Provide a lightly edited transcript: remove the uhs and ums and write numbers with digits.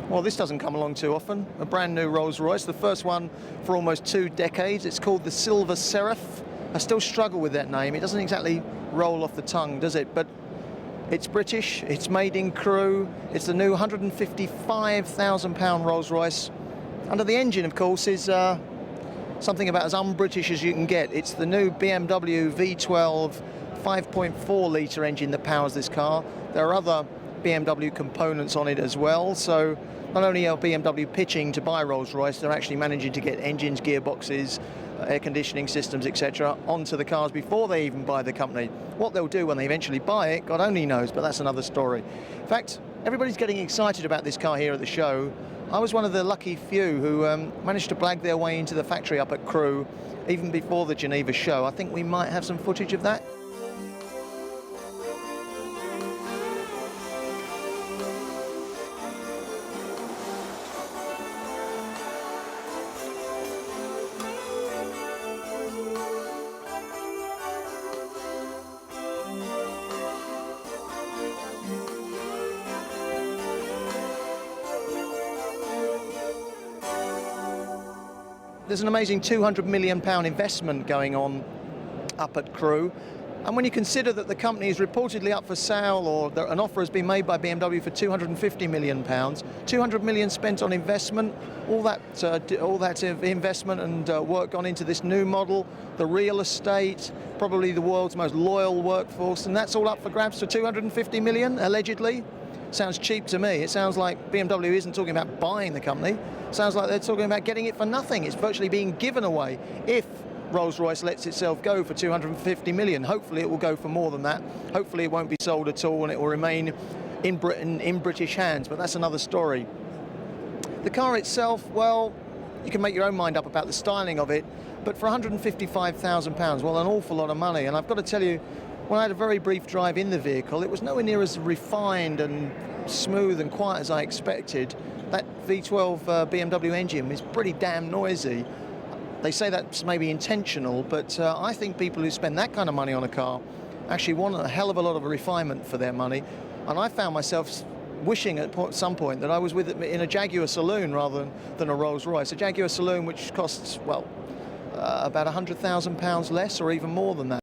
Well, this doesn't come along too often. A brand new Rolls-Royce, the first one for almost 2 decades. It's called the Silver Seraph. I still struggle with that name. It doesn't exactly roll off the tongue, does it? But it's British, it's made in Crewe. It's the new £155,000 Rolls-Royce. Under the engine, of course, is something about as un-British as you can get. It's the new BMW V12 5.4 litre engine that powers this car. There are other BMW components on it as well, so not only are BMW pitching to buy Rolls-Royce, they're actually managing to get engines, gearboxes, air conditioning systems, etc. onto the cars before they even buy the company. What they'll do when they eventually buy it, God only knows, but that's another story. In fact, everybody's getting excited about this car here at the show. I was one of the lucky few who managed to blag their way into the factory up at Crewe even before the Geneva show. I think we might have some footage of that. There's an amazing £200 million investment going on up at Crewe. And when you consider that the company is reportedly up for sale, or an offer has been made by BMW for £250 million, 200 million spent on investment, all that investment and work gone into this new model, the real estate, probably the world's most loyal workforce, and that's all up for grabs for 250 million, allegedly. Sounds cheap to me. It sounds like BMW isn't talking about buying the company. Sounds like they're talking about getting it for nothing. It's virtually being given away if Rolls-Royce lets itself go for 250 million. Hopefully it will go for more than that. Hopefully it won't be sold at all and it will remain in Britain, in British hands, but that's another story. The car itself, well, you can make your own mind up about the styling of it, but for £155,000, well, an awful lot of money. And I've got to tell you, when I had a very brief drive in the vehicle, it was nowhere near as refined and smooth and quiet as I expected. That V12 BMW engine is pretty damn noisy. They say that's maybe intentional, but I think people who spend that kind of money on a car actually want a hell of a lot of refinement for their money. And I found myself wishing at some point that I was with it in a Jaguar saloon rather than a Rolls-Royce. A Jaguar saloon which costs, well, about £100,000 less or even more than that.